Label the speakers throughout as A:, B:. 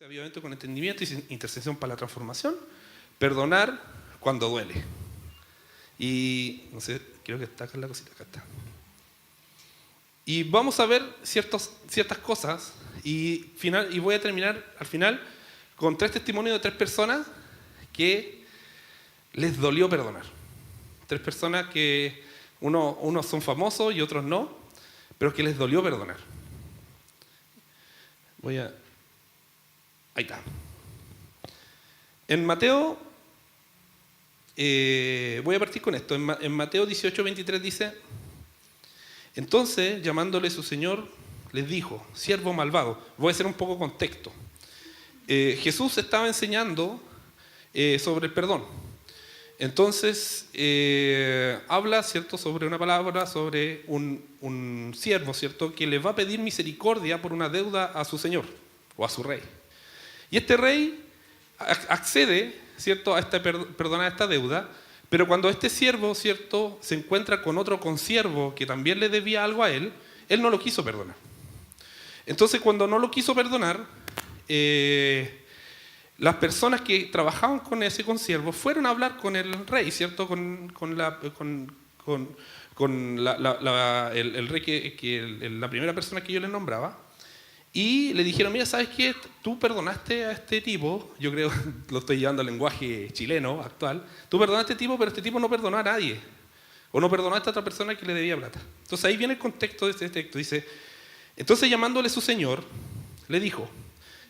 A: Avivamiento con entendimiento y intercesión para la transformación. Perdonar cuando duele. Y no sé, creo que está acá la cosita, acá está. Y vamos a ver ciertas cosas y voy a terminar al final con 3 testimonios de 3 personas que les dolió perdonar. 3 personas que unos son famosos y otros no, pero que les dolió perdonar. Ahí está. En Mateo, voy a partir con esto. En Mateo 18:23 dice: entonces, llamándole su señor, les dijo: siervo malvado. Voy a hacer un poco contexto. Jesús estaba enseñando sobre el perdón. Entonces, habla, ¿cierto?, sobre una palabra, sobre un siervo, ¿cierto?, que le va a pedir misericordia por una deuda a su señor o a su rey. Y este rey accede, ¿cierto?, a perdonar esta deuda, pero cuando este siervo, ¿cierto?, se encuentra con otro consiervo que también le debía algo a él no lo quiso perdonar. Entonces, cuando no lo quiso perdonar, las personas que trabajaban con ese consiervo fueron a hablar con el rey, ¿cierto?, el rey la primera persona que yo le nombraba. Y le dijeron: mira, ¿sabes qué? Tú perdonaste a este tipo, yo creo, lo estoy llevando al lenguaje chileno actual, tú perdonaste a este tipo, pero este tipo no perdonó a nadie. O no perdonó a esta otra persona que le debía plata. Entonces ahí viene el contexto de este texto. Dice: entonces, llamándole su señor, le dijo: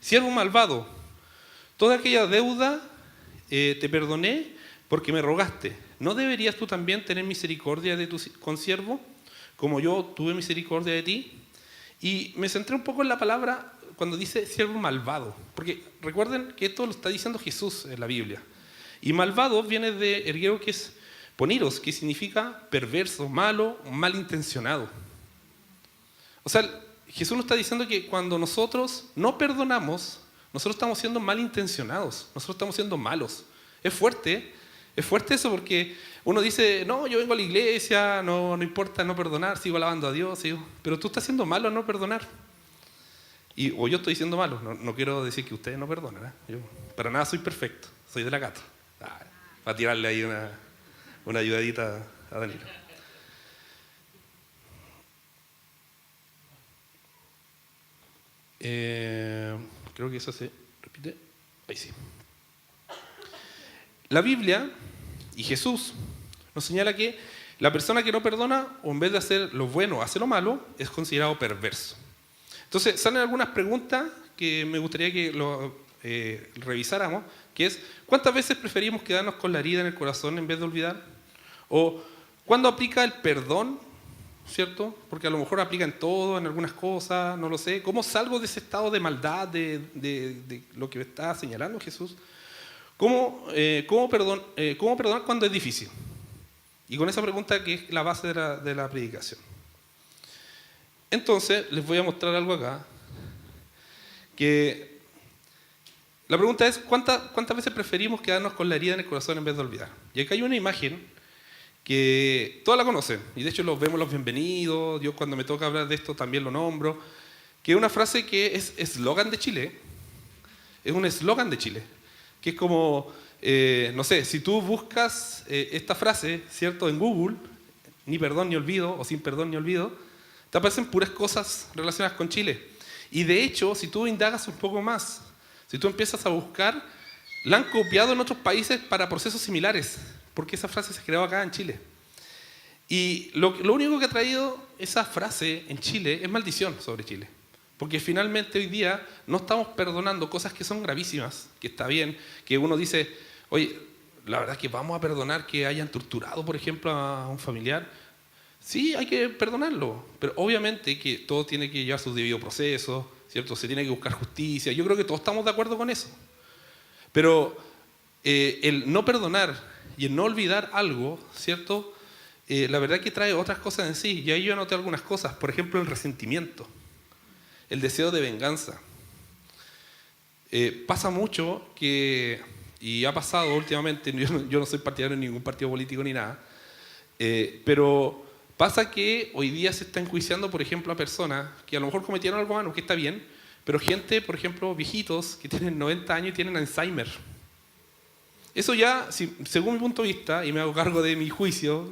A: siervo malvado, toda aquella deuda te perdoné porque me rogaste. ¿No deberías tú también tener misericordia de tu consiervo, como yo tuve misericordia de ti? Y me centré un poco en la palabra cuando dice siervo malvado, porque recuerden que esto lo está diciendo Jesús en la Biblia. Y malvado viene del griego que es poniros, que significa perverso, malo, malintencionado. O sea, Jesús nos está diciendo que cuando nosotros no perdonamos, nosotros estamos siendo malintencionados, nosotros estamos siendo malos. Es fuerte eso, porque uno dice: no, yo vengo a la iglesia, no importa no perdonar, sigo alabando a Dios, pero tú estás siendo malo al no perdonar. O yo estoy siendo malo, no quiero decir que ustedes no perdonan, ¿eh? Yo para nada soy perfecto, soy de la Cato. Para tirarle ahí una ayudadita a Danilo. Creo que eso se repite. Ahí sí. La Biblia y Jesús nos señala que la persona que no perdona, o en vez de hacer lo bueno, hace lo malo, es considerado perverso. Entonces, salen algunas preguntas que me gustaría que lo revisáramos, que es: ¿cuántas veces preferimos quedarnos con la herida en el corazón en vez de olvidar? O ¿cuándo aplica el perdón? ¿Cierto? Porque a lo mejor aplica en todo, en algunas cosas, no lo sé. ¿Cómo salgo de ese estado de maldad, de lo que está señalando Jesús? ¿Cómo perdonar cuando es difícil? Y con esa pregunta, que es la base de la predicación. Entonces, les voy a mostrar algo acá. Que la pregunta es: ¿cuántas veces preferimos quedarnos con la herida en el corazón en vez de olvidar? Y acá hay una imagen que todos la conocen, y de hecho los vemos los bienvenidos. Yo, cuando me toca hablar de esto, también lo nombro, que es una frase que es eslogan de Chile. Es un eslogan de Chile, que es como, no sé, si tú buscas esta frase, ¿cierto?, en Google, ni perdón ni olvido, o sin perdón ni olvido, te aparecen puras cosas relacionadas con Chile. Y de hecho, si tú indagas un poco más, si tú empiezas a buscar, la han copiado en otros países para procesos similares, porque esa frase se creó acá en Chile. Y lo único que ha traído esa frase en Chile es maldición sobre Chile. Porque finalmente hoy día no estamos perdonando cosas que son gravísimas, que está bien, que uno dice: oye, la verdad es que vamos a perdonar que hayan torturado, por ejemplo, a un familiar. Sí, hay que perdonarlo, pero obviamente que todo tiene que llevar su debido proceso, ¿cierto? Se tiene que buscar justicia. Yo creo que todos estamos de acuerdo con eso. Pero el no perdonar y el no olvidar algo, ¿cierto?, la verdad que trae otras cosas en sí. Y ahí yo anoté algunas cosas. Por ejemplo, el resentimiento, el deseo de venganza. Pasa mucho que, y ha pasado últimamente, yo no soy partidario de ningún partido político ni nada, pero pasa que hoy día se está enjuiciando, por ejemplo, a personas que a lo mejor cometieron algo malo, que está bien, Pero gente, por ejemplo, viejitos que tienen 90 años y tienen Alzheimer. Eso ya, según mi punto de vista, y me hago cargo de mi juicio,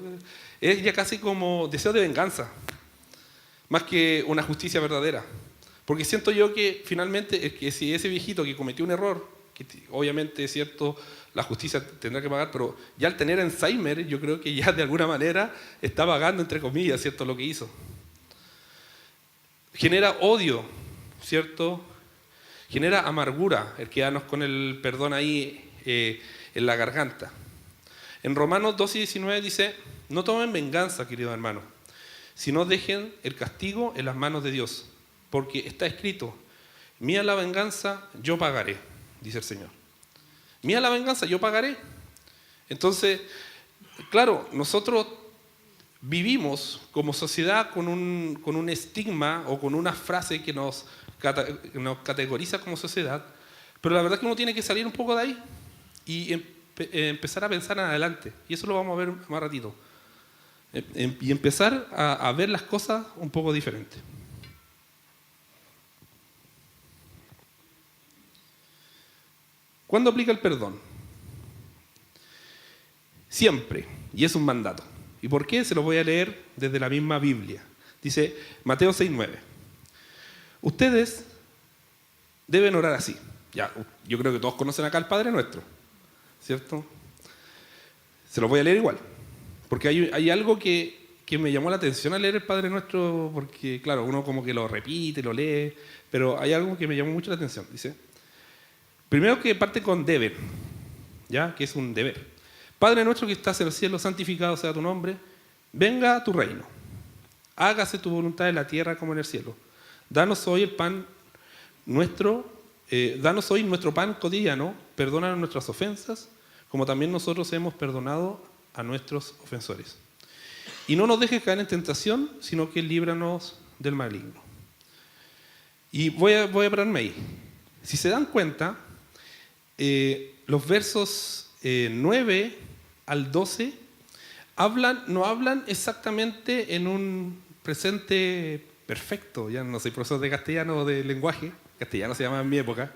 A: es ya casi como deseo de venganza, más que una justicia verdadera. Porque siento yo que finalmente, que si ese viejito que cometió un error, que obviamente es cierto, la justicia tendrá que pagar, pero ya al tener Alzheimer, yo creo que ya de alguna manera está pagando, entre comillas, cierto, lo que hizo. Genera odio, ¿cierto? Genera amargura el quedarnos con el perdón ahí en la garganta. En Romanos 12:19 dice: no tomen venganza, queridos hermanos, sino dejen el castigo en las manos de Dios, porque está escrito: mía la venganza, yo pagaré, dice el Señor. Mía la venganza, yo pagaré. Entonces, claro, nosotros vivimos como sociedad con un estigma o con una frase que nos categoriza como sociedad, pero la verdad es que uno tiene que salir un poco de ahí y empezar a pensar en adelante. Y eso lo vamos a ver más ratito. Y empezar a ver las cosas un poco diferentes. ¿Cuándo aplica el perdón? Siempre, y es un mandato. ¿Y por qué? Se lo voy a leer desde la misma Biblia. Dice Mateo 6:9. Ustedes deben orar así. Ya, yo creo que todos conocen acá al Padre Nuestro, ¿cierto? Se lo voy a leer igual, porque hay algo que me llamó la atención al leer el Padre Nuestro, porque claro, uno como que lo repite, lo lee, pero hay algo que me llamó mucho la atención. Dice, primero que parte con deben, ¿ya? Que es un deber. Padre nuestro que estás en el cielo, santificado sea tu nombre, venga a tu reino, hágase tu voluntad en la tierra como en el cielo. Danos hoy el pan nuestro, danos hoy nuestro pan cotidiano, perdónanos nuestras ofensas, como también nosotros hemos perdonado a nuestros ofensores. Y no nos dejes caer en tentación, sino que líbranos del maligno. Y voy a pararme ahí. Si se dan cuenta, los versos 9 al 12 no hablan exactamente en un presente perfecto. Ya no soy profesor de castellano o de lenguaje, castellano se llamaba en mi época,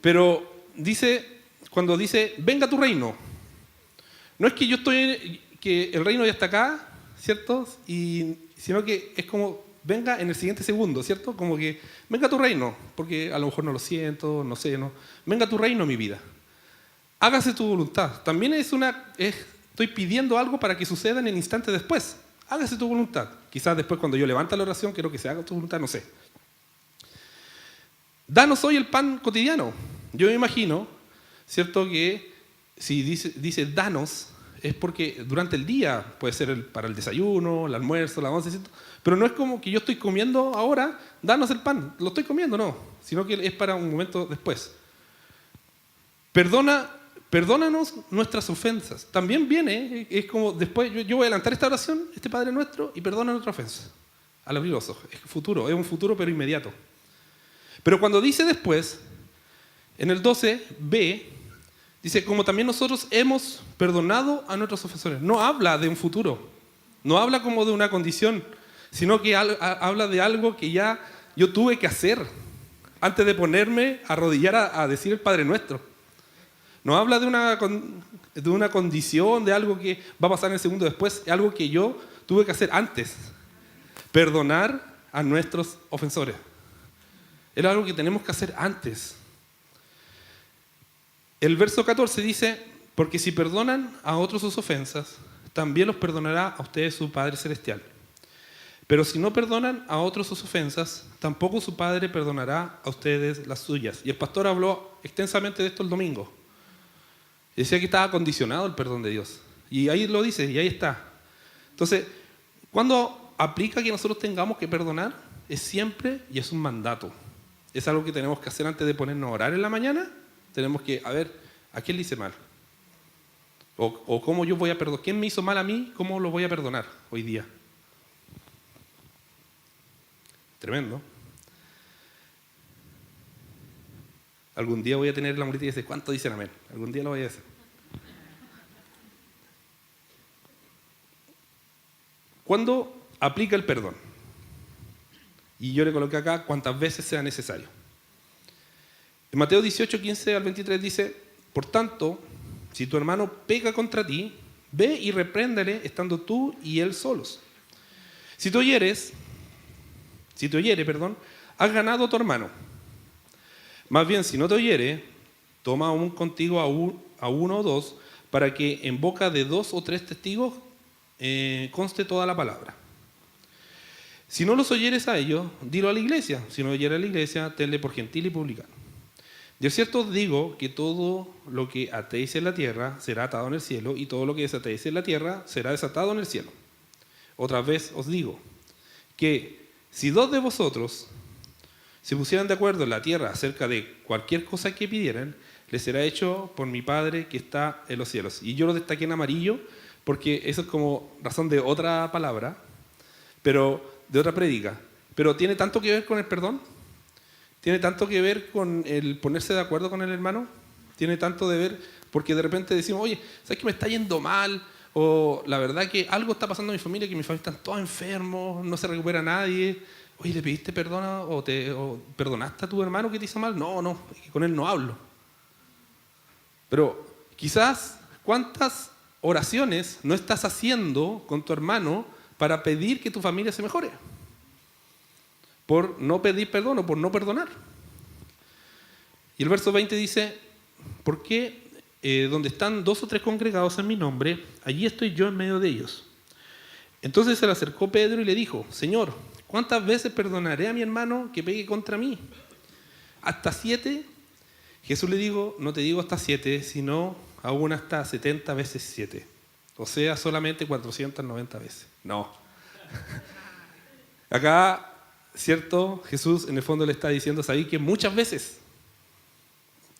A: pero cuando dice venga tu reino, no es que que el reino ya está acá, ¿cierto? Sino que es como venga en el siguiente segundo, ¿cierto? Como que venga tu reino, porque a lo mejor no lo siento, no sé, no. Venga tu reino, mi vida. Hágase tu voluntad. También estoy pidiendo algo para que suceda en el instante después. Hágase tu voluntad. Quizás después cuando yo levante la oración quiero que se haga tu voluntad, no sé. Danos hoy el pan cotidiano. Yo me imagino, ¿cierto? Que si dice danos, es porque durante el día puede ser para el desayuno, el almuerzo, la once, ¿cierto? Pero no es como que yo estoy comiendo ahora, danos el pan. Lo estoy comiendo, no. Sino que es para un momento después. Perdónanos nuestras ofensas. También viene, es como después, yo voy a adelantar esta oración, este Padre Nuestro, y perdona nuestra ofensa. Al abrir los ojos. Es un futuro pero inmediato. Pero cuando dice después, en el 12b, dice, como también nosotros hemos perdonado a nuestros ofensores. No habla de un futuro, no habla como de una condición, sino que habla de algo que ya yo tuve que hacer antes de ponerme a arrodillar a decir el Padre Nuestro. No habla de una condición, de algo que va a pasar en el segundo después, es algo que yo tuve que hacer antes. Perdonar a nuestros ofensores. Era algo que tenemos que hacer antes. El verso 14 dice, porque si perdonan a otros sus ofensas, también los perdonará a ustedes su Padre Celestial. Pero si no perdonan a otros sus ofensas, tampoco su Padre perdonará a ustedes las suyas. Y el pastor habló extensamente de esto el domingo. Decía que estaba condicionado el perdón de Dios. Y ahí lo dice, y ahí está. Entonces, cuando aplica que nosotros tengamos que perdonar, es siempre y es un mandato. Es algo que tenemos que hacer antes de ponernos a orar en la mañana. Tenemos que, a ver, ¿a quién le hice mal? O cómo yo voy a perdonar. ¿Quién me hizo mal a mí? ¿Cómo lo voy a perdonar hoy día? Tremendo. Algún día voy a tener la mulita y dice, ¿cuánto dicen amén? Algún día lo voy a hacer. ¿Cuándo aplica el perdón? Y yo le coloqué acá cuantas veces sea necesario. En Mateo 18, 15 al 23 dice, por tanto, si tu hermano peca contra ti, ve y repréndele estando tú y él solos. Si te oyere, has ganado a tu hermano. Más bien, si no te oyere, toma aún contigo a uno o dos, para que en boca de 2 o 3 testigos conste toda la palabra. Si no los oyeres a ellos, dilo a la iglesia. Si no oyere a la iglesia, tenle por gentil y publicano. De cierto os digo que todo lo que atéis en la tierra será atado en el cielo, y todo lo que desatéis en la tierra será desatado en el cielo. Otra vez os digo que si 2 de vosotros se pusieran de acuerdo en la tierra acerca de cualquier cosa que pidieran, les será hecho por mi Padre que está en los cielos. Y yo lo destaqué en amarillo porque eso es como razón de otra palabra, pero de otra prédica. Pero tiene tanto que ver con el perdón, tiene tanto que ver con el ponerse de acuerdo con el hermano, tiene tanto de ver, porque de repente decimos, oye, ¿sabes que me está yendo mal? O la verdad que algo está pasando en mi familia, que mi familia están todos enfermos, no se recupera nadie. Oye, ¿le pediste perdón o perdonaste a tu hermano que te hizo mal? No, con él no hablo. Pero quizás, ¿cuántas oraciones no estás haciendo con tu hermano para pedir que tu familia se mejore? Por no pedir perdón o por no perdonar. Y el verso 20 dice, ¿por qué donde están 2 o 3 congregados en mi nombre, allí estoy yo en medio de ellos? Entonces se le acercó Pedro y le dijo, Señor, ¿cuántas veces perdonaré a mi hermano que pegue contra mí? ¿Hasta 7? Jesús le dijo, no te digo hasta 7, sino aún hasta 70 veces 7. O sea, solamente 490 veces. No. Acá, ¿cierto? Jesús en el fondo le está diciendo, ¿sabéis que muchas veces?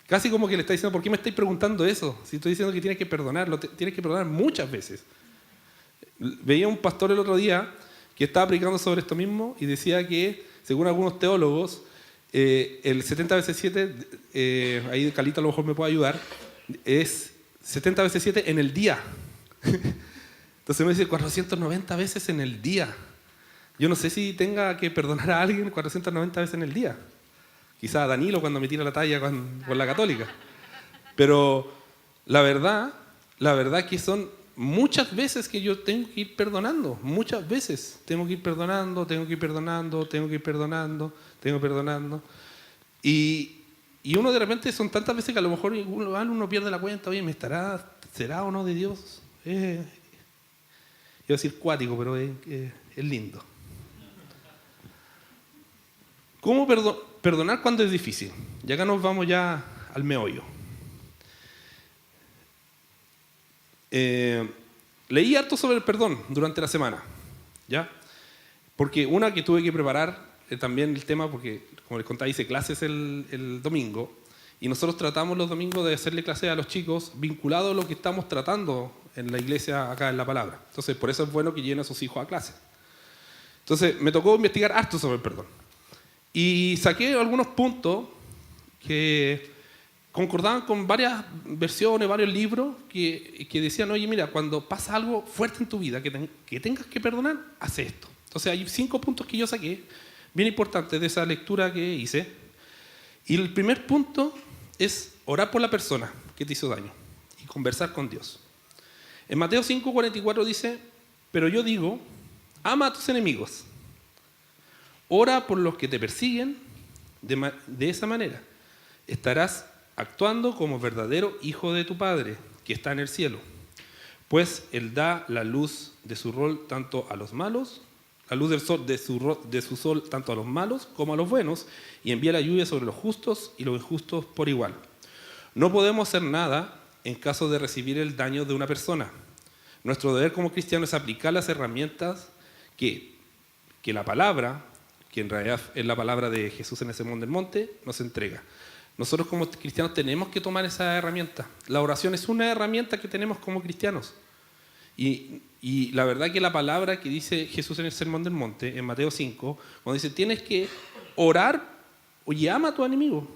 A: Casi como que le está diciendo, ¿por qué me estáis preguntando eso? Si estoy diciendo que tienes que perdonarlo, tienes que perdonar muchas veces. Veía un pastor el otro día que estaba predicando sobre esto mismo y decía que, según algunos teólogos, el 70 veces 7, ahí Calita a lo mejor me puede ayudar, es 70 veces 7 en el día. Entonces me dice 490 veces en el día. Yo no sé si tenga que perdonar a alguien 490 veces en el día. Quizá a Danilo cuando me tira la talla con la católica. Pero la verdad que son muchas veces que yo tengo que ir perdonando. Muchas veces tengo que ir perdonando. Y uno de repente son tantas veces que a lo mejor uno pierde la cuenta. Oye, ¿será o no de Dios? Iba a decir cuático, pero es lindo. ¿Cómo perdonar cuando es difícil? Y acá nos vamos ya al meollo. Leí harto sobre el perdón durante la semana, ¿ya? Porque una que tuve que preparar también el tema, porque como les contaba, hice clases el domingo, y nosotros tratamos los domingos de hacerle clases a los chicos vinculado a lo que estamos tratando en la iglesia acá en la palabra. Entonces, por eso es bueno que lleven a sus hijos a clase. Entonces, me tocó investigar harto sobre el perdón. Y saqué algunos puntos que concordaban con varias versiones, varios libros que decían, oye, mira, cuando pasa algo fuerte en tu vida que tengas que perdonar, haz esto. Entonces hay 5 puntos que yo saqué, bien importantes de esa lectura que hice. Y el primer punto es orar por la persona que te hizo daño y conversar con Dios. En Mateo 5:44 dice, pero yo digo, ama a tus enemigos. Ora por los que te persiguen, de esa manera estarás actuando como verdadero hijo de tu Padre, que está en el cielo. Pues Él da la luz de su rol tanto a los malos, la luz del sol de su sol tanto a los malos como a los buenos, y envía la lluvia sobre los justos y los injustos por igual. No podemos hacer nada en caso de recibir el daño de una persona. Nuestro deber como cristianos es aplicar las herramientas que la palabra, que en realidad es la palabra de Jesús en el Sermón del Monte, nos entrega. Nosotros como cristianos tenemos que tomar esa herramienta. La oración es una herramienta que tenemos como cristianos. Y la verdad que la palabra que dice Jesús en el Sermón del Monte, en Mateo 5, cuando dice, tienes que orar y ama a tu enemigo.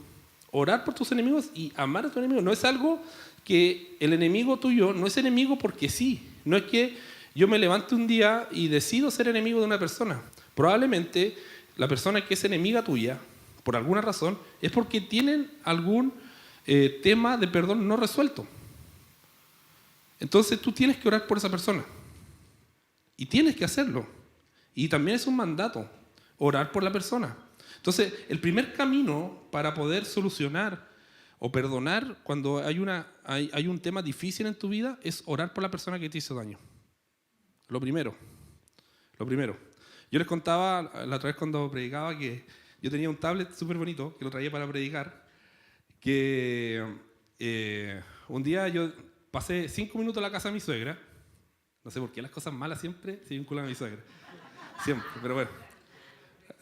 A: Orar por tus enemigos y amar a tu enemigo. No es algo que el enemigo tuyo, no es enemigo porque sí. No es que yo me levante un día y decido ser enemigo de una persona. Probablemente la persona que es enemiga tuya, por alguna razón, es porque tienen algún tema de perdón no resuelto. Entonces tú tienes que orar por esa persona. Y tienes que hacerlo. Y también es un mandato, orar por la persona. Entonces, el primer camino para poder solucionar o perdonar cuando hay un tema difícil en tu vida es orar por la persona que te hizo daño. Lo primero. Yo les contaba la otra vez cuando predicaba que yo tenía un tablet súper bonito que lo traía para predicar, que un día yo pasé 5 minutos en la casa de mi suegra. No sé por qué las cosas malas siempre se vinculan a mi suegra. Siempre, pero bueno.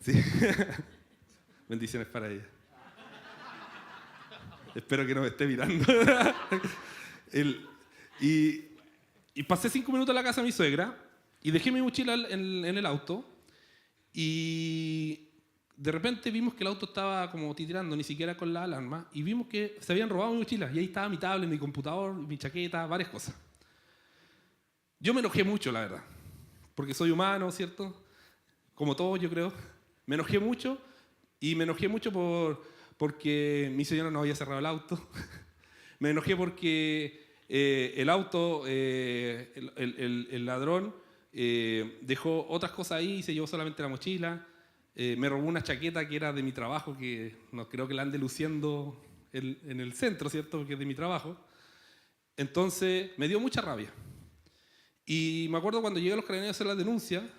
A: Sí. Bendiciones para ella. Espero que no me esté mirando. Y pasé 5 minutos en la casa de mi suegra y dejé mi mochila en el auto y de repente vimos que el auto estaba como titirando, ni siquiera con la alarma, y vimos que se habían robado mi mochila y ahí estaba mi tablet, mi computador, mi chaqueta, varias cosas. Yo me enojé mucho, la verdad, porque soy humano, ¿cierto? Como todos, yo creo. Me enojé mucho y me enojé mucho porque mi señora no había cerrado el auto. Me enojé porque el auto, el ladrón dejó otras cosas ahí y se llevó solamente la mochila. Me robó una chaqueta que era de mi trabajo, que no creo que la ande luciendo en el centro, ¿cierto? Porque es de mi trabajo. Entonces me dio mucha rabia. Y me acuerdo cuando llegué a los carabineros a hacer la denuncia,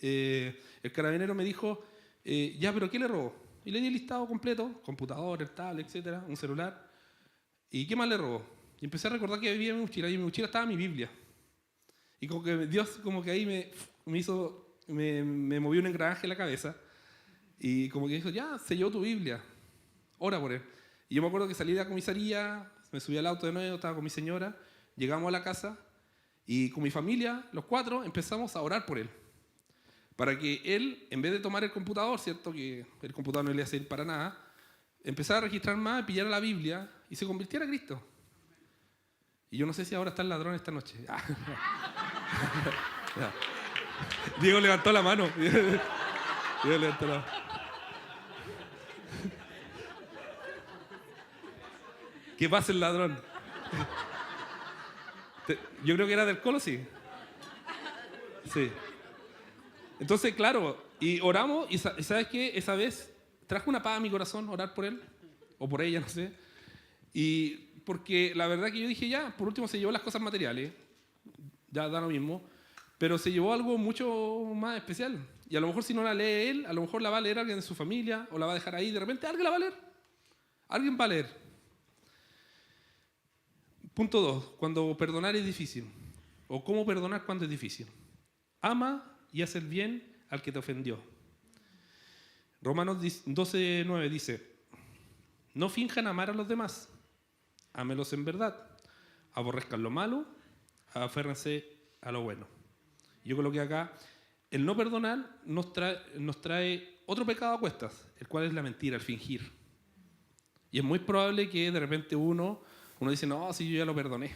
A: el carabinero me dijo, ya, pero ¿qué le robó? Y le di el listado completo, computador, el tablet, etcétera, un celular. ¿Y qué más le robó? Y empecé a recordar que había en mi mochila, y en mi mochila estaba mi Biblia. Y como que Dios como que ahí me movió un engranaje en la cabeza, y como que dijo, ya, se llevó tu Biblia, ora por él. Y yo me acuerdo que salí de la comisaría, me subí al auto de nuevo, estaba con mi señora, llegamos a la casa, y con mi familia, los 4, empezamos a orar por él. Para que él, en vez de tomar el computador, ¿cierto? Que el computador no le iba a servir para nada, empezara a registrar más, pillara la Biblia y se convirtiera a Cristo. Y yo no sé si ahora está el ladrón esta noche. Diego levantó la mano. Diego levantó la mano. ¿Qué pasa el ladrón? Yo creo que era del Colo, sí. Sí. Entonces, claro, y oramos, y ¿sabes qué? Esa vez trajo una paz a mi corazón orar por él, o por ella, no sé. Y porque la verdad que yo dije, ya, por último se llevó las cosas materiales, ya da lo mismo, pero se llevó algo mucho más especial. Y a lo mejor si no la lee él, a lo mejor la va a leer alguien de su familia, o la va a dejar ahí, de repente alguien la va a leer. Alguien va a leer. Punto 2, cuando perdonar es difícil, o cómo perdonar cuando es difícil. Ama y haz el bien al que te ofendió. Romanos 12:9 dice, no finjan amar a los demás, ámelos en verdad, aborrezcan lo malo, aférrense a lo bueno. Yo creo que acá el no perdonar nos trae otro pecado a cuestas, el cual es la mentira, el fingir. Y es muy probable que de repente uno dice, no, si yo ya lo perdoné.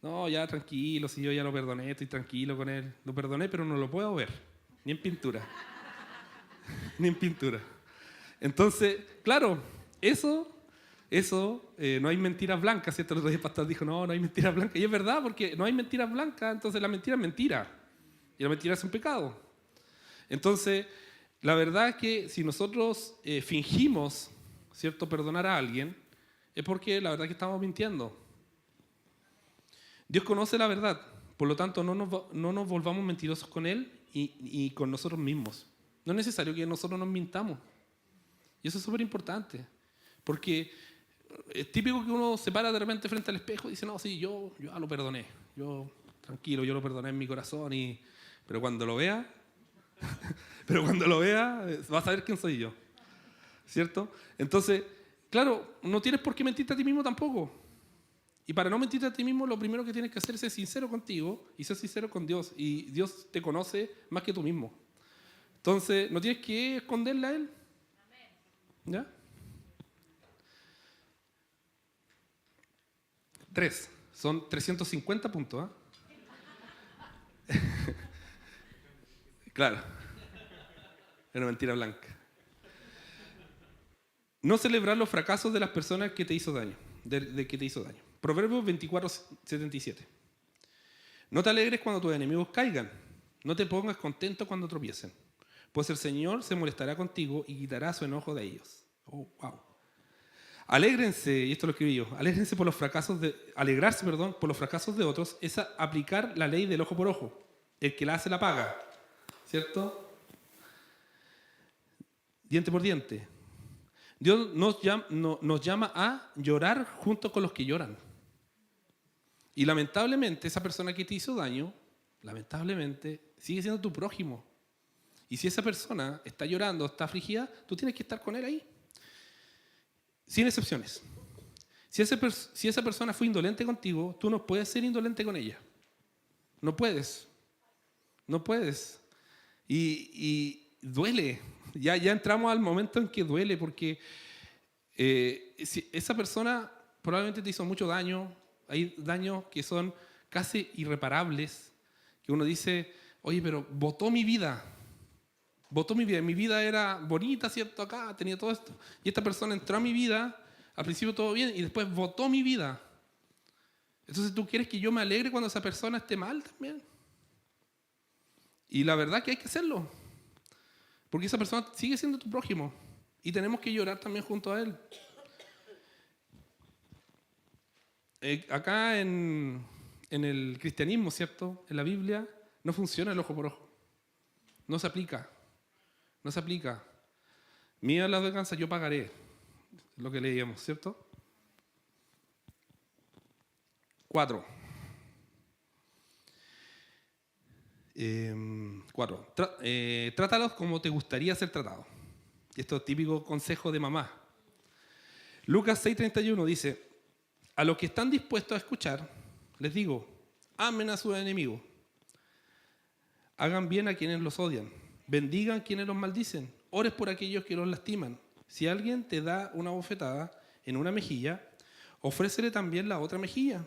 A: No, ya tranquilo, si yo ya lo perdoné, estoy tranquilo con él. Lo perdoné, pero no lo puedo ver, ni en pintura. Ni en pintura. Entonces, claro, eso no hay mentiras blancas, ¿cierto? El otro día el pastor dijo, no hay mentiras blancas. Y es verdad, porque no hay mentiras blancas, entonces la mentira es mentira. Y la mentira es un pecado. Entonces, la verdad es que si nosotros fingimos, ¿cierto?, perdonar a alguien, es porque la verdad es que estamos mintiendo. Dios conoce la verdad, por lo tanto no nos volvamos mentirosos con Él y con nosotros mismos. No es necesario que nosotros nos mintamos. Y eso es súper importante, porque es típico que uno se para de repente frente al espejo y dice, no, sí, yo ya lo perdoné, yo tranquilo, yo lo perdoné en mi corazón, pero cuando lo vea, vas a saber quién soy yo, ¿cierto? Entonces, claro, no tienes por qué mentirte a ti mismo tampoco. Y para no mentirte a ti mismo, lo primero que tienes que hacer es ser sincero contigo y ser sincero con Dios. Y Dios te conoce más que tú mismo. Entonces, no tienes que esconderle a Él. ¿Ya? 3. Son 350 puntos, ¿eh? Claro. Es una mentira blanca. No celebrar los fracasos de las personas que te hizo daño, de que te hizo daño. Proverbios 24:77. No te alegres cuando tus enemigos caigan. No te pongas contento cuando tropiecen. Pues el Señor se molestará contigo y quitará su enojo de ellos. Oh, wow. Alégrense, y esto lo escribí yo, alégrense por los fracasos alegrarse, por los fracasos de otros es aplicar la ley del ojo por ojo. El que la hace la paga, ¿cierto? Diente por diente. Dios nos llama a llorar junto con los que lloran. Y lamentablemente esa persona que te hizo daño, lamentablemente, sigue siendo tu prójimo. Y si esa persona está llorando, está afligida, tú tienes que estar con él ahí. Sin excepciones. Si esa persona fue indolente contigo, tú no puedes ser indolente con ella. No puedes. No puedes. Y duele. Ya entramos al momento en que duele porque si esa persona probablemente te hizo mucho daño. Hay daños que son casi irreparables. Que uno dice, oye, pero botó mi vida. Botó mi vida. Mi vida era bonita, ¿cierto? Acá tenía todo esto. Y esta persona entró a mi vida, al principio todo bien, y después botó mi vida. Entonces tú quieres que yo me alegre cuando esa persona esté mal también. Y la verdad que hay que hacerlo. Porque esa persona sigue siendo tu prójimo. Y tenemos que llorar también junto a él. Acá en el cristianismo, ¿cierto? En la Biblia no funciona el ojo por ojo. No se aplica. No se aplica. Mía la venganza, yo pagaré. Lo que leíamos, ¿cierto? 4. Trátalos como te gustaría ser tratado. Y esto es típico consejo de mamá. Lucas 6:31 dice, a los que están dispuestos a escuchar, les digo, amen a sus enemigos. Hagan bien a quienes los odian. Bendigan a quienes los maldicen. Ores por aquellos que los lastiman. Si alguien te da una bofetada en una mejilla, ofrécele también la otra mejilla.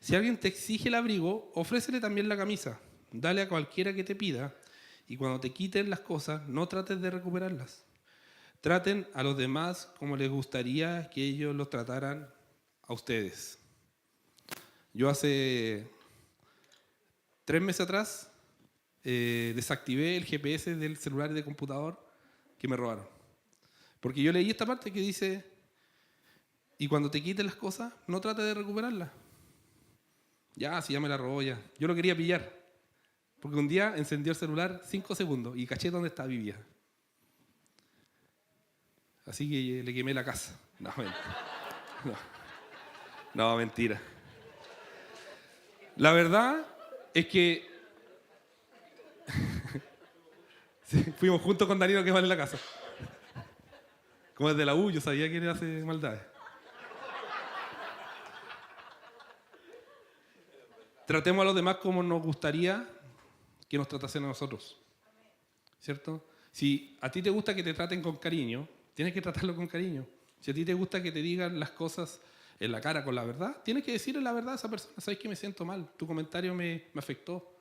A: Si alguien te exige el abrigo, ofrécele también la camisa. Dale a cualquiera que te pida, y cuando te quiten las cosas, no trates de recuperarlas. Traten a los demás como les gustaría que ellos los trataran a ustedes. Yo hace 3 meses atrás desactivé el GPS del celular y del computador que me robaron. Porque yo leí esta parte que dice, y cuando te quiten las cosas, no trates de recuperarlas. Ya, si ya me la robó ya. Yo lo quería pillar. Porque un día encendió el celular 5 segundos y caché dónde estaba vivía. Así que le quemé la casa. No, mentira. No, mentira. La verdad es que sí, fuimos juntos con Danilo a quemarle la casa. Como desde la U, yo sabía que él hace maldades. Tratemos a los demás como nos gustaría que nos tratasen a nosotros. ¿Cierto? Si a ti te gusta que te traten con cariño, tienes que tratarlo con cariño. Si a ti te gusta que te digan las cosas en la cara con la verdad, tienes que decirle la verdad a esa persona. Sabes que me siento mal, tu comentario me afectó.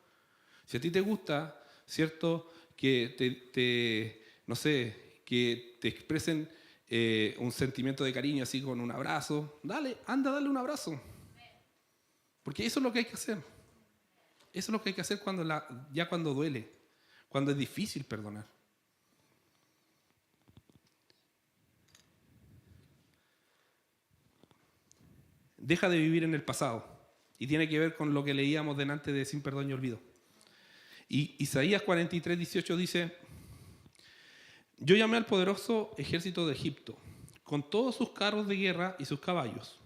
A: Si a ti te gusta, ¿cierto? Que no sé, que te expresen un sentimiento de cariño así con un abrazo, anda a darle un abrazo. Porque eso es lo que hay que hacer. Eso es lo que hay que hacer cuando duele, cuando es difícil perdonar. Deja de vivir en el pasado. Y tiene que ver con lo que leíamos delante de Sin Perdón y Olvido. Y Isaías 43:18 dice, yo llamé al poderoso ejército de Egipto, con todos sus carros de guerra y sus caballos.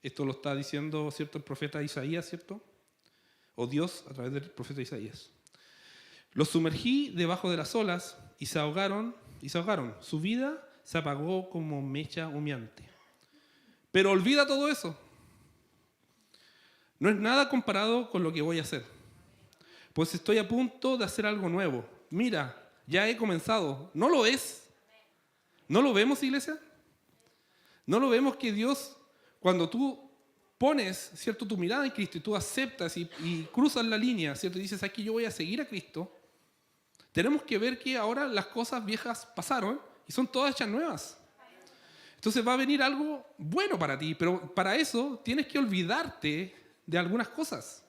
A: Esto lo está diciendo, ¿cierto?, el profeta Isaías, ¿cierto? O Dios a través del profeta Isaías. Los sumergí debajo de las olas y se ahogaron. Su vida se apagó como mecha humeante. Pero olvida todo eso. No es nada comparado con lo que voy a hacer. Pues estoy a punto de hacer algo nuevo. Mira, ya he comenzado. ¿No lo ves? ¿No lo vemos, iglesia? ¿No lo vemos que Dios, cuando tú pones, ¿cierto?, tu mirada en Cristo y tú aceptas y cruzas la línea, ¿cierto?, y dices, aquí yo voy a seguir a Cristo, Tenemos que ver que ahora las cosas viejas pasaron y son todas hechas nuevas. Entonces va a venir algo bueno para ti, pero para eso tienes que olvidarte de algunas cosas.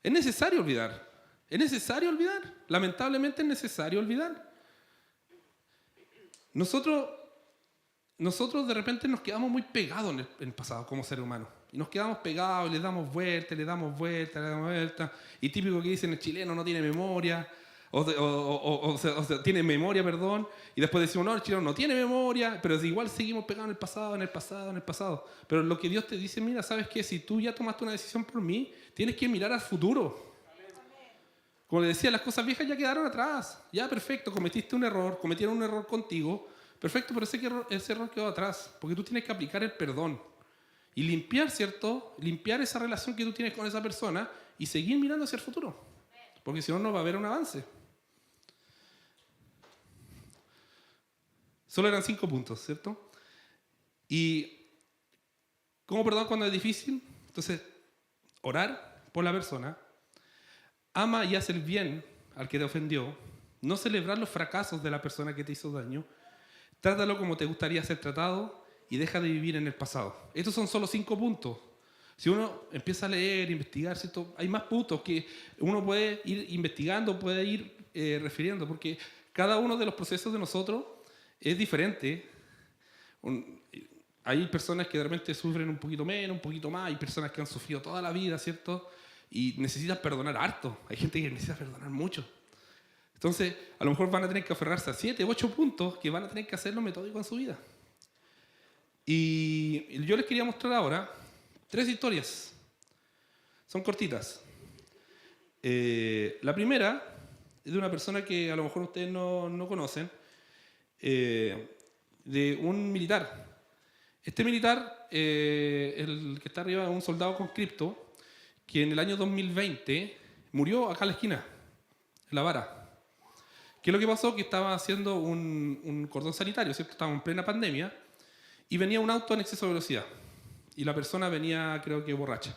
A: Es necesario olvidar. Es necesario olvidar. Lamentablemente es necesario olvidar. Nosotros de repente nos quedamos muy pegados en el pasado como seres humanos. Y nos quedamos pegados y le damos vuelta, le damos vuelta, le damos vuelta. Y típico que dicen el chileno no tiene memoria. O sea, tiene memoria, perdón. Y después decimos, no, el chileno no tiene memoria. Pero igual seguimos pegados en el pasado, en el pasado, en el pasado. Pero lo que Dios te dice, mira, ¿sabes qué? Si tú ya tomaste una decisión por mí, tienes que mirar al futuro. Como le decía, las cosas viejas ya quedaron atrás. Ya, perfecto, cometiste un error, cometieron un error contigo. Perfecto, pero ese error quedó atrás. Porque tú tienes que aplicar el perdón. Y limpiar, ¿cierto? Limpiar esa relación que tú tienes con esa persona y seguir mirando hacia el futuro. Porque si no, no va a haber un avance. Solo eran 5 puntos, ¿cierto? Y ¿cómo perdonar cuando es difícil? Entonces, orar por la persona. Ama y haz el bien al que te ofendió. No celebrar los fracasos de la persona que te hizo daño. Trátalo como te gustaría ser tratado y deja de vivir en el pasado. Estos son solo 5 puntos. Si uno empieza a leer, investigar, ¿cierto? Hay más puntos que uno puede ir investigando, puede ir refiriendo, porque cada uno de los procesos de nosotros es diferente. Hay personas que de repente sufren un poquito menos, un poquito más, hay personas que han sufrido toda la vida, ¿cierto? Y necesitan perdonar harto. Hay gente que necesita perdonar mucho. Entonces, a lo mejor van a tener que aferrarse a 7, 8 puntos que van a tener que hacerlo metódico en su vida. Y yo les quería mostrar ahora 3 historias. Son cortitas. La primera es de una persona que a lo mejor ustedes no conocen, de un militar. Este militar, el que está arriba, es un soldado conscripto que en el año 2020 murió acá en la esquina, en La Vara. ¿Qué es lo que pasó? Que estaba haciendo un cordón sanitario, ¿cierto? Estaba en plena pandemia y venía un auto en exceso de velocidad y la persona venía, creo que borracha.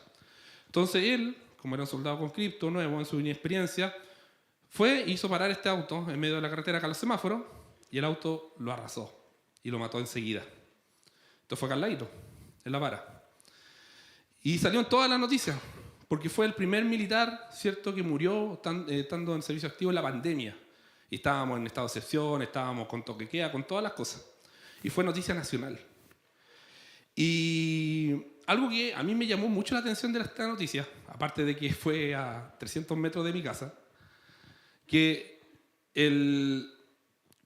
A: Entonces él, como era un soldado conscripto, nuevo en su inexperiencia, fue e hizo parar este auto en medio de la carretera acá a los semáforos y el auto lo arrasó y lo mató enseguida. Esto fue acá al ladito, en La Vara. Y salió en todas las noticias, porque fue el primer militar, ¿cierto?, que murió estando en servicio activo en la pandemia. Y estábamos en estado de excepción, estábamos con toque de queda, con todas las cosas. Y fue noticia nacional. Y algo que a mí me llamó mucho la atención de esta noticia, aparte de que fue a 300 metros de mi casa, que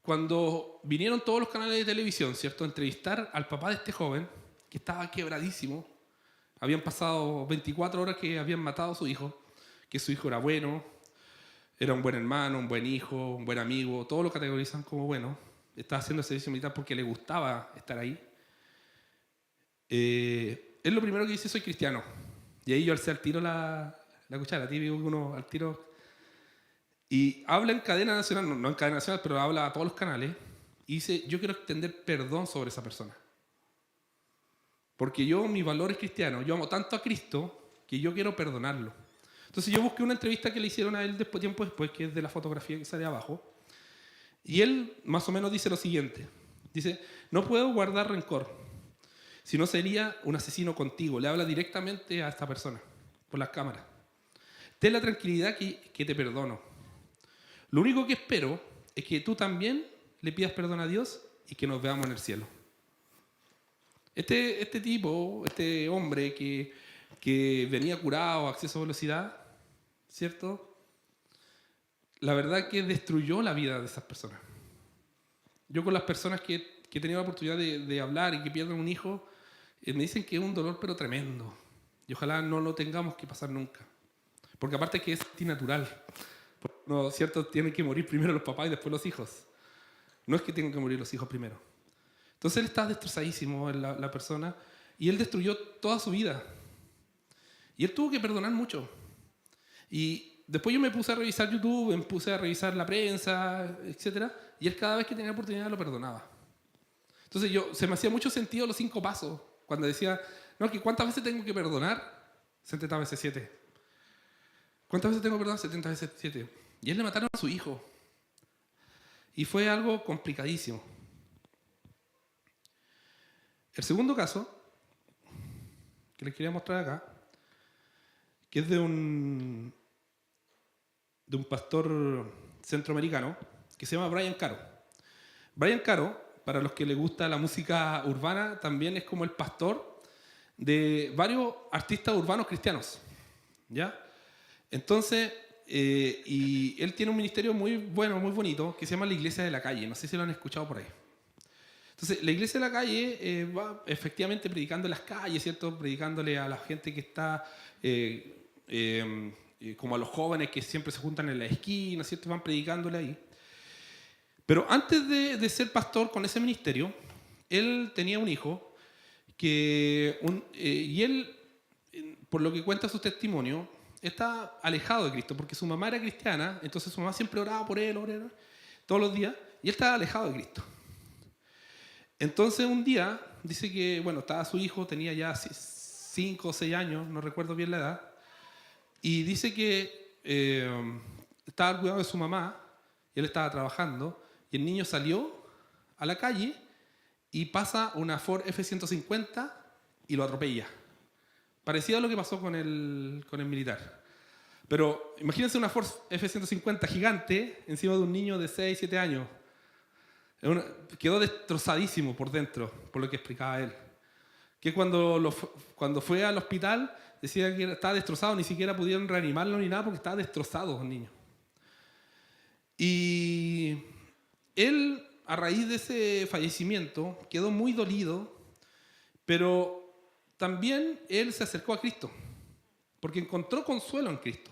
A: cuando vinieron todos los canales de televisión, ¿cierto?, a entrevistar al papá de este joven, que estaba quebradísimo, habían pasado 24 horas que habían matado a su hijo, que su hijo era bueno, era un buen hermano, un buen hijo, un buen amigo, todos lo categorizan como bueno, estaba haciendo el servicio militar porque le gustaba estar ahí. Él lo primero que dice, soy cristiano. Y ahí yo alcé al tiro la cuchara, típico que uno al tiro... Y habla en cadena nacional, no en cadena nacional, pero habla a todos los canales, y dice, yo quiero extender perdón sobre esa persona. Porque mi valor es cristiano, yo amo tanto a Cristo que yo quiero perdonarlo. Entonces yo busqué una entrevista que le hicieron a él tiempo después, que es de la fotografía que sale abajo, y él más o menos dice lo siguiente. Dice, no puedo guardar rencor, si no sería un asesino contigo. Le habla directamente a esta persona, por las cámaras. Ten la tranquilidad que te perdono. Lo único que espero es que tú también le pidas perdón a Dios y que nos veamos en el cielo. Este tipo, este hombre que venía curado a acceso a velocidad, ¿cierto? La verdad es que destruyó la vida de esas personas. Yo con las personas que he tenido la oportunidad de hablar y que pierden un hijo, me dicen que es un dolor pero tremendo. Y ojalá no lo tengamos que pasar nunca. Porque aparte que es antinatural. No, ¿cierto? Tienen que morir primero los papás y después los hijos. No es que tengan que morir los hijos primero. Entonces él estaba destrozadísimo, la persona, y él destruyó toda su vida. Y él tuvo que perdonar mucho. Y después yo me puse a revisar YouTube, me puse a revisar la prensa, etc. Y él cada vez que tenía oportunidad lo perdonaba. Entonces se me hacía mucho sentido los 5 pasos. Cuando decía, no, que ¿cuántas veces tengo que perdonar? 70 veces 7. ¿Cuántas veces tengo que perdonar? 70 veces 7. Y él le mataron a su hijo. Y fue algo complicadísimo. El segundo caso, que les quería mostrar acá, que es de un pastor centroamericano que se llama Brian Caro. Brian Caro, para los que les gusta la música urbana, también es como el pastor de varios artistas urbanos cristianos, ¿ya? Entonces, y él tiene un ministerio muy bueno, muy bonito, que se llama la Iglesia de la Calle. No sé si lo han escuchado por ahí. Entonces, la Iglesia de la Calle va efectivamente predicando en las calles, ¿cierto? Predicándole a la gente que está, como a los jóvenes que siempre se juntan en la esquina, ¿cierto? Van predicándole ahí. Pero antes de ser pastor con ese ministerio, él tenía un hijo y él, por lo que cuenta su testimonio, está alejado de Cristo, porque su mamá era cristiana, entonces su mamá siempre oraba por él, todos los días, y él estaba alejado de Cristo. Entonces un día, dice que, bueno, estaba su hijo, tenía ya 5 o 6 años, no recuerdo bien la edad, y dice que estaba al cuidado de su mamá, y él estaba trabajando, y el niño salió a la calle y pasa una Ford F-150 y lo atropella. Parecido a lo que pasó con el militar. Pero imagínense una Ford F-150 gigante encima de un niño de 6, 7 años. Quedó destrozadísimo por dentro, por lo que explicaba él. Que cuando fue al hospital decía que estaba destrozado, ni siquiera pudieron reanimarlo ni nada porque estaba destrozado el niño. Y él, a raíz de ese fallecimiento, quedó muy dolido, pero también él se acercó a Cristo, porque encontró consuelo en Cristo.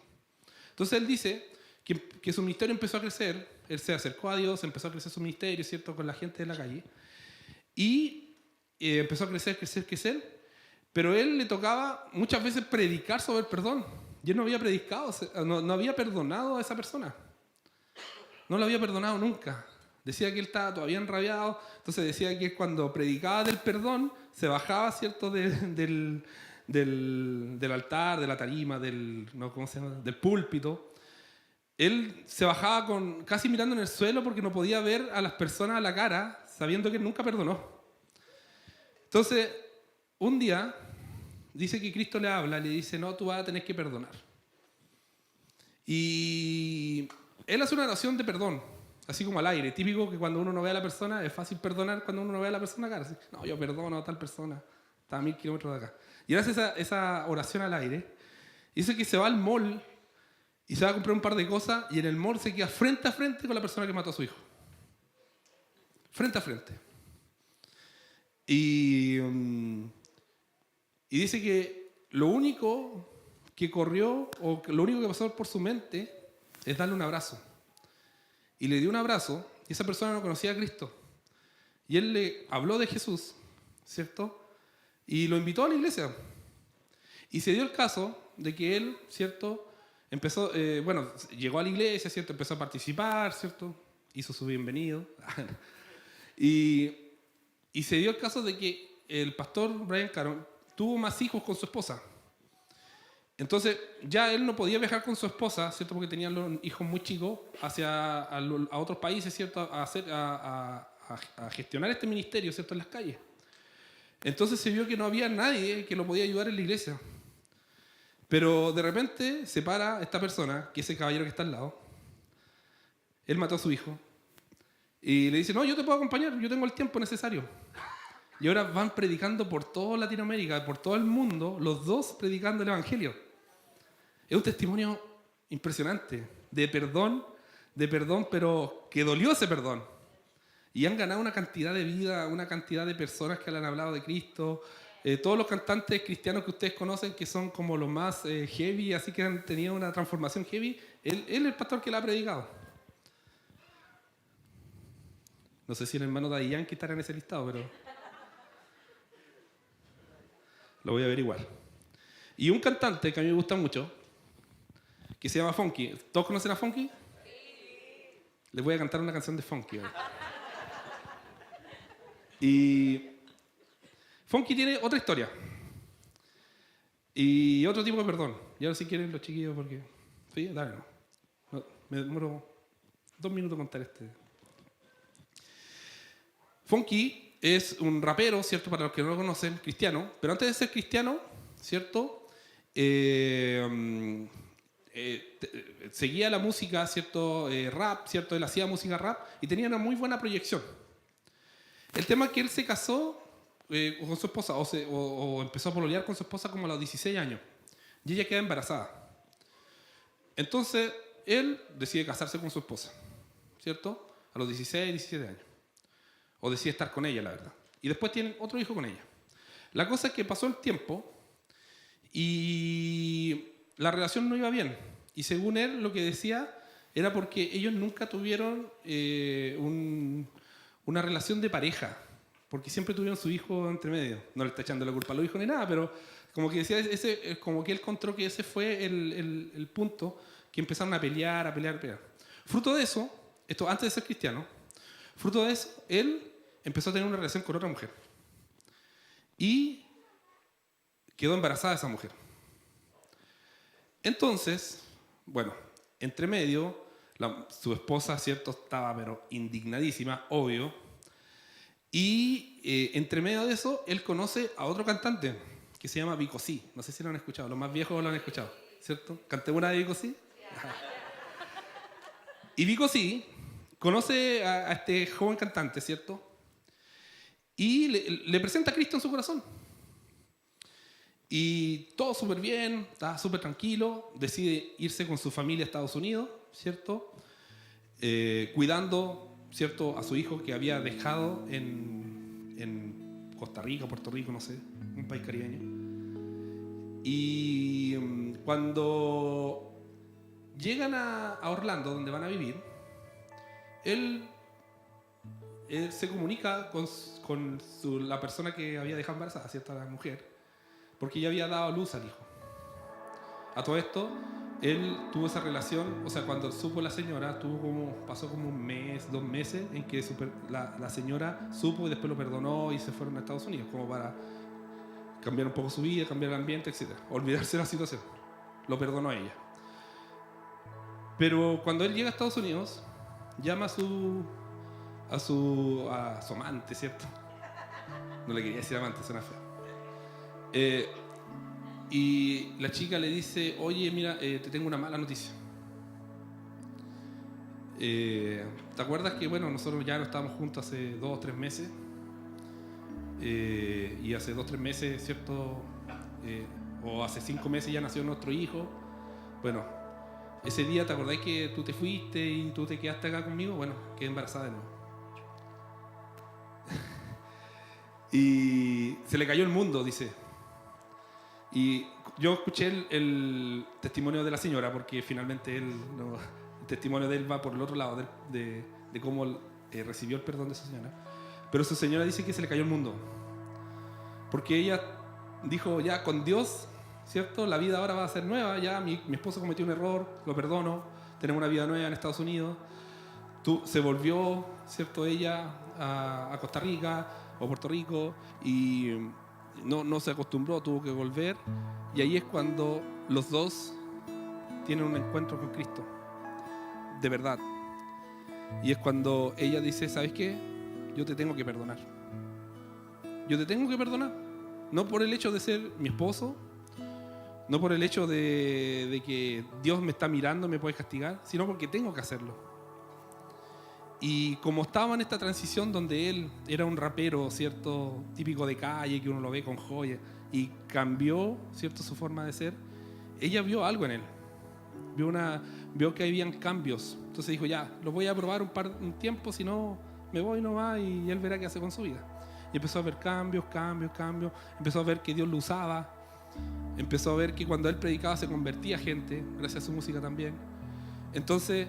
A: Entonces él dice que su ministerio empezó a crecer, él se acercó a Dios, empezó a crecer su ministerio, ¿cierto?, con la gente de la calle, y empezó a crecer, pero él le tocaba muchas veces predicar sobre el perdón. Y él no había predicado, no había perdonado a esa persona. No lo había perdonado nunca. Decía que él estaba todavía enrabiado, entonces decía que cuando predicaba del perdón, se bajaba, ¿cierto?, del altar, de la tarima, ¿cómo se llama?, del púlpito. Él se bajaba casi mirando en el suelo porque no podía ver a las personas a la cara, sabiendo que él nunca perdonó. Entonces, un día, dice que Cristo le habla, le dice, no, tú vas a tener que perdonar. Y él hace una oración de perdón, así como al aire. Típico que cuando uno no ve a la persona, es fácil perdonar cuando uno no ve a la persona cara. Así, no, yo perdono a tal persona, está a 1000 kilómetros de acá. Y él hace esa oración al aire. Y dice que se va al mall y se va a comprar un par de cosas y en el mall se queda frente a frente con la persona que mató a su hijo. Frente a frente. Y dice que lo único que corrió, o lo único que pasó por su mente, es darle un abrazo. Y le dio un abrazo, y esa persona no conocía a Cristo. Y él le habló de Jesús, ¿cierto? Y lo invitó a la iglesia. Y se dio el caso de que él, ¿cierto?, empezó, llegó a la iglesia, ¿cierto?, empezó a participar, ¿cierto?, hizo su bienvenido. y se dio el caso de que el pastor Brian Caro tuvo más hijos con su esposa. Entonces, ya él no podía viajar con su esposa, ¿cierto?, porque tenían los hijos muy chicos, a otros países, ¿cierto?, a gestionar este ministerio, ¿cierto?, en las calles. Entonces se vio que no había nadie que lo podía ayudar en la iglesia. Pero de repente se para esta persona, que es el caballero que está al lado. Él mató a su hijo. Y le dice, no, yo te puedo acompañar, yo tengo el tiempo necesario. Y ahora van predicando por toda Latinoamérica, por todo el mundo, los dos predicando el evangelio. Es un testimonio impresionante de perdón, pero que dolió ese perdón. Y han ganado una cantidad de vida, una cantidad de personas que le han hablado de Cristo. Todos los cantantes cristianos que ustedes conocen, que son como los más heavy, así que han tenido una transformación heavy, él es el pastor que la ha predicado. No sé si el hermano Daddy Yankee estará en ese listado, pero lo voy a averiguar. Y un cantante que a mí me gusta mucho, que se llama Funky. ¿Todos conocen a Funky? Les voy a cantar una canción de Funky hoy. Y Funky tiene otra historia. Y otro tipo de perdón. Y ahora si quieren los chiquillos, porque... Sí, dale, no. Me demoro 2 minutos contar este. Funky es un rapero, ¿cierto? Para los que no lo conocen, cristiano, pero antes de ser cristiano, ¿cierto? Seguía la música, ¿cierto? Rap, ¿cierto? Él hacía música rap y tenía una muy buena proyección. El tema es que él se casó con su esposa o empezó a pololear con su esposa como a los 16 años y ella queda embarazada. Entonces, él decide casarse con su esposa, ¿cierto? A los 16, 17 años. O decide estar con ella, la verdad. Y después tienen otro hijo con ella. La cosa es que pasó el tiempo y la relación no iba bien. Y según él, lo que decía era porque ellos nunca tuvieron una relación de pareja. Porque siempre tuvieron su hijo entre medio. No le está echando la culpa a los hijos ni nada, pero como que decía, como que él encontró que ese fue el punto que empezaron a pelear, a pelear, a pelear. Fruto de eso, esto antes de ser cristiano, fruto de eso, él empezó a tener una relación con otra mujer. Y quedó embarazada esa mujer. Entonces, bueno, entre medio, su esposa, ¿cierto? Estaba pero indignadísima, obvio. Y entre medio de eso, él conoce a otro cantante que se llama Vico C. No sé si lo han escuchado, los más viejos lo han escuchado, ¿cierto? ¿Canté una de Vico C? Y Vico C conoce a este joven cantante, ¿cierto? Y le presenta a Cristo en su corazón. Y todo súper bien, está súper tranquilo, decide irse con su familia a Estados Unidos, ¿cierto? Cuidando, ¿cierto?, a su hijo que había dejado en Costa Rica, Puerto Rico, no sé, un país caribeño. Y cuando llegan a Orlando, donde van a vivir, él se comunica con la persona que había dejado embarazada, ¿cierto?, la mujer, porque ella había dado a luz al hijo. A todo esto, él tuvo esa relación, o sea, cuando supo la señora, pasó como un mes, 2 meses, en que la señora supo y después lo perdonó y se fueron a Estados Unidos, como para cambiar un poco su vida, cambiar el ambiente, etc. Olvidarse de la situación. Lo perdonó a ella. Pero cuando él llega a Estados Unidos, llama a su amante, ¿cierto? No le quería decir amante, suena feo. Y la chica le dice, oye, mira, te tengo una mala noticia. ¿Te acuerdas que, bueno, nosotros ya no estábamos juntos hace 2 o 3 meses? Y hace 2 o 3 meses, ¿cierto? O hace 5 meses ya nació nuestro hijo. Bueno, ese día, ¿te acordás que tú te fuiste y tú te quedaste acá conmigo? Bueno, quedé embarazada de nuevo. Y se le cayó el mundo, dice. Y yo escuché el testimonio de la señora, porque finalmente el testimonio de él va por el otro lado, de cómo recibió el perdón de su señora. Pero su señora dice que se le cayó el mundo. Porque ella dijo, ya con Dios, ¿cierto? La vida ahora va a ser nueva, ya mi esposo cometió un error, lo perdono, tenemos una vida nueva en Estados Unidos. Se volvió, ¿cierto? Ella a Costa Rica o Puerto Rico y no se acostumbró, tuvo que volver. Y ahí es cuando los dos tienen un encuentro con Cristo, de verdad. Y es cuando ella dice, ¿sabes qué? Yo te tengo que perdonar. Yo te tengo que perdonar. No por el hecho de ser mi esposo, no por el hecho de que Dios me está mirando, me puede castigar, sino porque tengo que hacerlo. Y como estaba en esta transición donde él era un rapero, ¿cierto?, típico de calle, que uno lo ve con joyas, y cambió, ¿cierto?, su forma de ser, ella vio algo en él. Vio que habían cambios. Entonces dijo, ya, lo voy a probar un tiempo, si no, me voy nomás y él verá qué hace con su vida. Y empezó a ver cambios. Empezó a ver que Dios lo usaba. Empezó a ver que cuando él predicaba se convertía gente, gracias a su música también. Entonces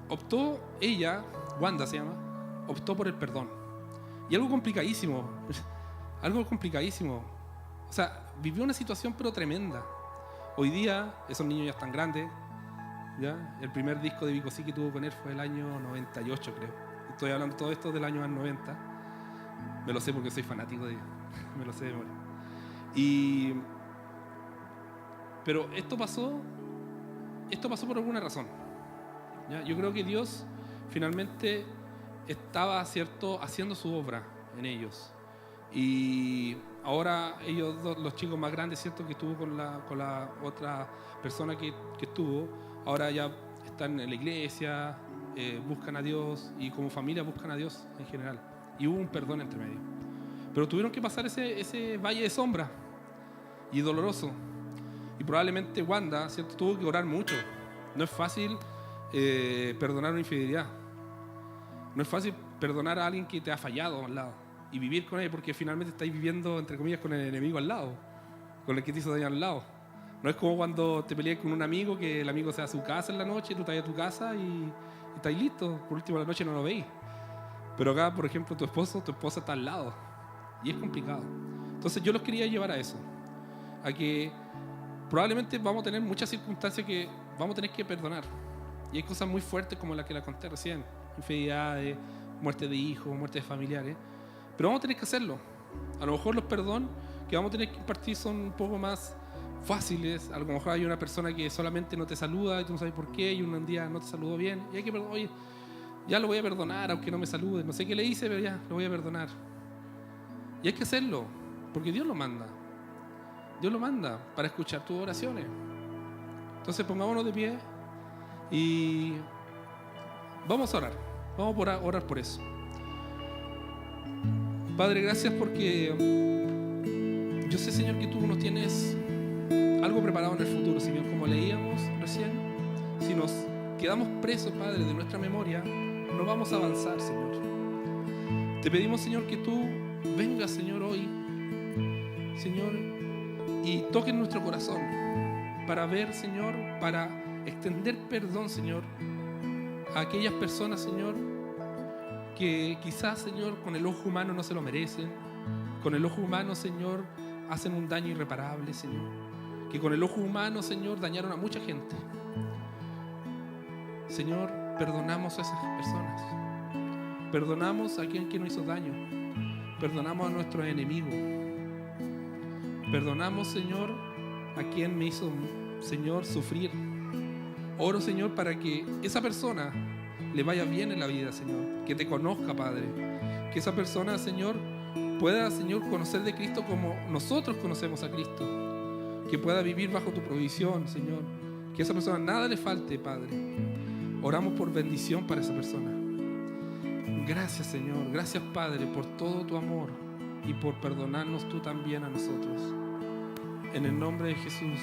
A: optó ella, Wanda se llama, optó por el perdón. Y algo complicadísimo. O sea, vivió una situación pero tremenda. Hoy día esos niños ya están grandes, ¿ya? El primer disco de Vico C que tuvo con él fue el año 98, creo. Estoy hablando todo esto del año 90. Me lo sé porque soy fanático de ellos. Me lo sé de memoria. Pero esto pasó por alguna razón, ¿ya? Yo creo que Dios finalmente estaba, ¿cierto?, haciendo su obra en ellos. Y ahora ellos dos, los chicos más grandes, ¿cierto?, que estuvo con la otra persona que estuvo, ahora ya están en la iglesia, buscan a Dios y como familia buscan a Dios en general. Y hubo un perdón entre medio. Pero tuvieron que pasar ese valle de sombra y doloroso. Y probablemente Wanda, ¿cierto?, tuvo que orar mucho. No es fácil perdonar una infidelidad. No es fácil perdonar a alguien que te ha fallado al lado y vivir con él, porque finalmente estáis viviendo, entre comillas, con el enemigo al lado, con el que te hizo daño al lado. No es como cuando te peleas con un amigo, que el amigo se va a su casa en la noche, tú estás a tu casa y estáis listos. Por último, la noche no lo veis. Pero acá, por ejemplo, tu esposa está al lado. Y es complicado. Entonces yo los quería llevar a eso. A que probablemente vamos a tener muchas circunstancias que vamos a tener que perdonar. Y hay cosas muy fuertes como la que la conté recién. Infidelidades, muerte de hijos, muerte de familiares. Pero vamos a tener que hacerlo. A lo mejor los perdón que vamos a tener que impartir son un poco más fáciles. A lo mejor hay una persona que solamente no te saluda y tú no sabes por qué, y un día no te saludó bien. Y hay que perdonar. Oye, ya lo voy a perdonar aunque no me salude. No sé qué le hice, pero ya lo voy a perdonar. Y hay que hacerlo, porque Dios lo manda. Dios lo manda para escuchar tus oraciones. Entonces pongámonos de pie y vamos a orar. Vamos a orar por eso. Padre, gracias porque yo sé, Señor, que tú nos tienes algo preparado en el futuro, Señor. Como leíamos recién, si nos quedamos presos, Padre, de nuestra memoria, no vamos a avanzar, Señor. Te pedimos, Señor, que tú vengas, Señor, hoy, Señor, y toque en nuestro corazón para ver, Señor, para extender perdón, Señor, a aquellas personas, Señor, que quizás, Señor, con el ojo humano no se lo merecen. Con el ojo humano, Señor, hacen un daño irreparable, Señor. Que con el ojo humano, Señor, dañaron a mucha gente. Señor, perdonamos a esas personas. Perdonamos a quien nos hizo daño. Perdonamos a nuestros enemigos. Perdonamos, Señor, a quien me hizo, Señor, sufrir. Oro, Señor, para que esa persona le vaya bien en la vida, Señor. Que te conozca, Padre. Que esa persona, Señor, pueda, Señor, conocer de Cristo como nosotros conocemos a Cristo. Que pueda vivir bajo tu provisión, Señor. Que a esa persona nada le falte, Padre. Oramos por bendición para esa persona. Gracias, Señor. Gracias, Padre, por todo tu amor y por perdonarnos tú también a nosotros. En el nombre de Jesús.